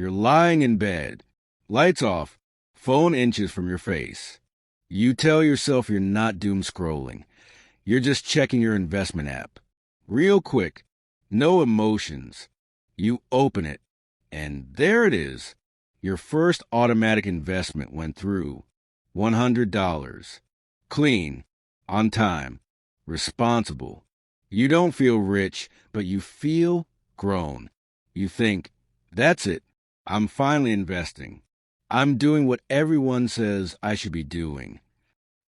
You're lying in bed, lights off, phone inches from your face. You tell yourself you're not doom scrolling. You're just checking your investment app. Real quick, no emotions. You open it, and there it is. Your first automatic investment went through. $100. Clean, on time, responsible. You don't feel rich, but you feel grown. You think, that's it. I'm finally investing. I'm doing what everyone says I should be doing.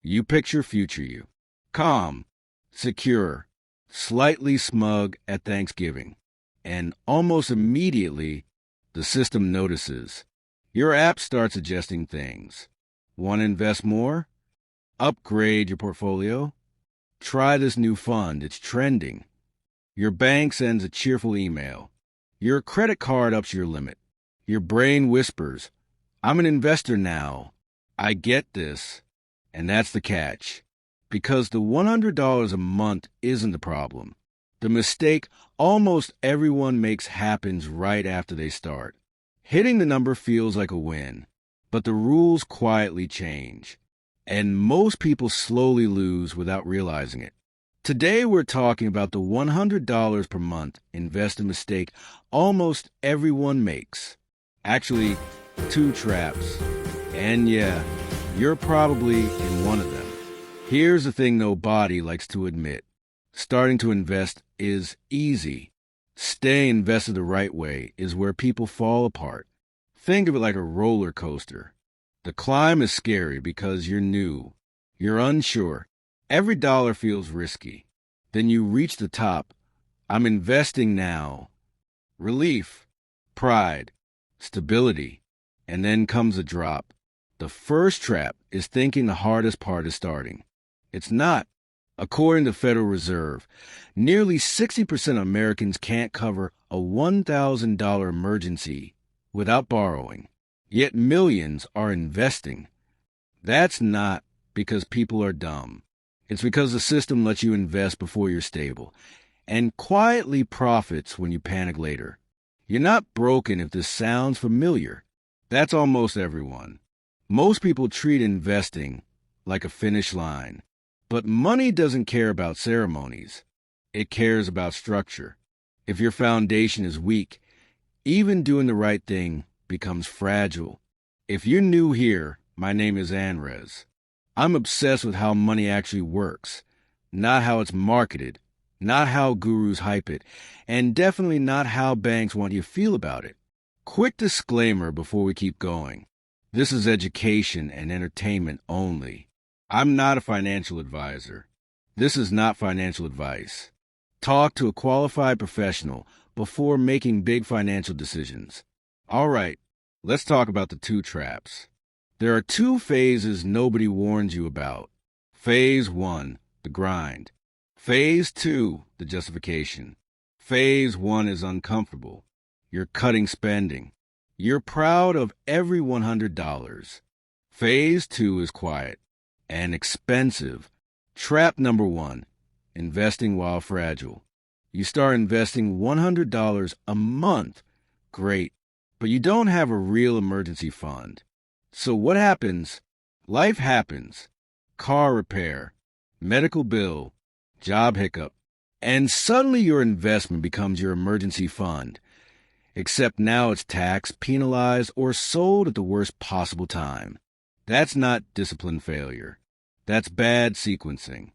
You picture future you. Calm, secure, slightly smug at Thanksgiving. And almost immediately, the system notices. Your app starts adjusting things. Want to invest more? Upgrade your portfolio? Try this new fund, it's trending. Your bank sends a cheerful email. Your credit card ups your limit. Your brain whispers, I'm an investor now. I get this. And that's the catch. Because the $100 a month isn't the problem. The mistake almost everyone makes happens right after they start. Hitting the number feels like a win, but the rules quietly change. And most people slowly lose without realizing it. Today we're talking about the $100 per month investing mistake almost everyone makes. Actually, 2 traps. And yeah, you're probably in one of them. Here's the thing nobody likes to admit. Starting to invest is easy. Staying invested the right way is where people fall apart. Think of it like a roller coaster. The climb is scary because you're new. You're unsure. Every dollar feels risky. Then you reach the top. I'm investing now. Relief, pride, stability, and then comes a drop. The first trap is thinking the hardest part is starting. It's not. According to the Federal Reserve, nearly 60% of Americans can't cover a $1,000 emergency without borrowing. Yet millions are investing. That's not because people are dumb. It's because the system lets you invest before you're stable and quietly profits when you panic later. You're not broken if this sounds familiar. That's almost everyone. Most people treat investing like a finish line. But money doesn't care about ceremonies. It cares about structure. If your foundation is weak, even doing the right thing becomes fragile. If you're new here, my name is Anrez. I'm obsessed with how money actually works, not how it's marketed, not how gurus hype it, and definitely not how banks want you to feel about it. Quick disclaimer before we keep going. This is education and entertainment only. I'm not a financial advisor. This is not financial advice. Talk to a qualified professional before making big financial decisions. All right, let's talk about the 2 traps. There are 2 phases nobody warns you about. Phase 1, the grind. Phase 2, the justification. Phase 1 is uncomfortable. You're cutting spending. You're proud of every $100. Phase 2 is quiet and expensive. Trap number 1, investing while fragile. You start investing $100 a month. Great, but you don't have a real emergency fund. So what happens? Life happens. Car repair, medical bill, job hiccup, and suddenly your investment becomes your emergency fund. Except now it's taxed, penalized, or sold at the worst possible time. That's not discipline failure. That's bad sequencing.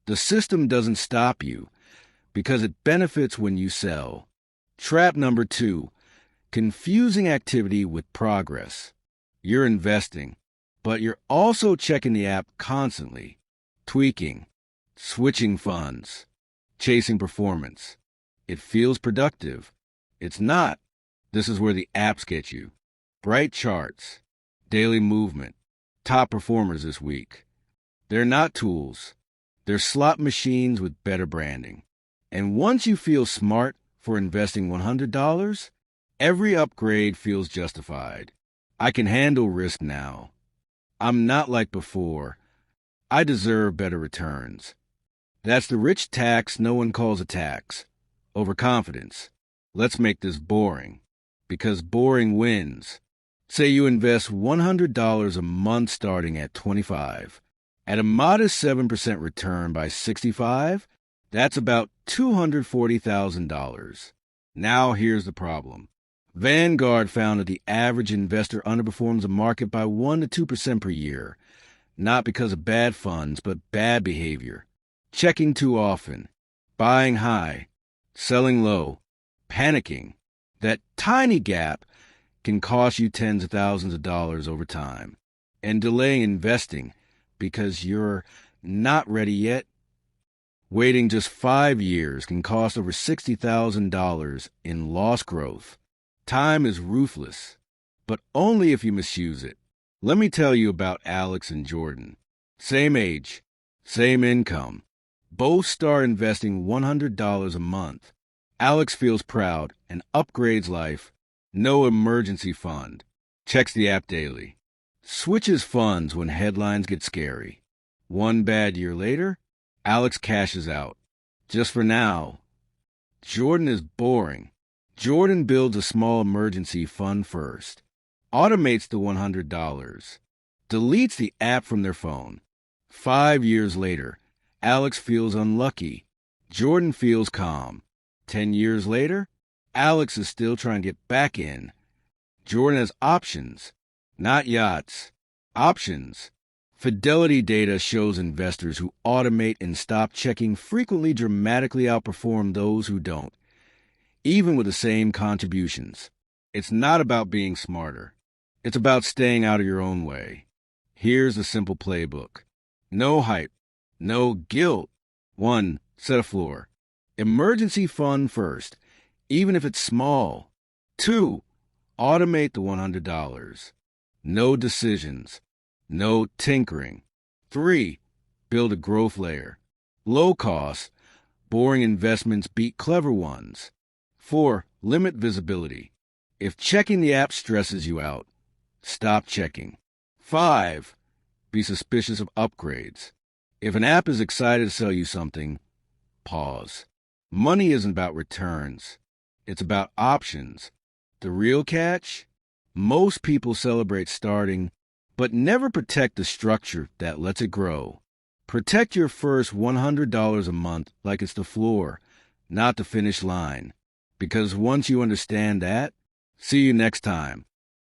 The system doesn't stop you because it benefits when you sell. Trap number 2, confusing activity with progress. You're investing, but you're also checking the app constantly, tweaking, switching funds, chasing performance. It feels productive. It's not. This is where the apps get you. Bright charts, daily movement, top performers this week. They're not tools. They're slot machines with better branding. And once you feel smart for investing $100, every upgrade feels justified. I can handle risk now. I'm not like before. I deserve better returns. That's the rich tax no one calls a tax. Overconfidence. Let's make this boring. Because boring wins. Say you invest $100 a month starting at 25. At a modest 7% return by 65, that's about $240,000. Now here's the problem. Vanguard found that the average investor underperforms the market by 1 to 2% per year, not because of bad funds, but bad behavior. Checking too often, buying high, selling low, panicking. That tiny gap can cost you tens of thousands of dollars over time. And delaying investing because you're not ready yet. Waiting just 5 years can cost over $60,000 in lost growth. Time is ruthless, but only if you misuse it. Let me tell you about Alex and Jordan. Same age, same income. Both start investing $100 a month. Alex feels proud and upgrades life. No emergency fund. Checks the app daily. Switches funds when headlines get scary. One bad year later, Alex cashes out. Just for now. Jordan is boring. Jordan builds a small emergency fund first. Automates the $100. Deletes the app from their phone. 5 years later, Alex feels unlucky. Jordan feels calm. 10 years later, Alex is still trying to get back in. Jordan has options, not yachts. Options. Fidelity data shows investors who automate and stop checking frequently dramatically outperform those who don't, even with the same contributions. It's not about being smarter. It's about staying out of your own way. Here's a simple playbook. No hype. No guilt. 1. Set a floor. Emergency fund first, even if it's small. 2. Automate the $100. No decisions. No tinkering. 3. Build a growth layer. Low cost. Boring investments beat clever ones. 4. Limit visibility. If checking the app stresses you out, stop checking. 5. Be suspicious of upgrades. If an app is excited to sell you something, pause. Money isn't about returns. It's about options. The real catch? Most people celebrate starting, but never protect the structure that lets it grow. Protect your first $100 a month like it's the floor, not the finish line. Because once you understand that, see you next time.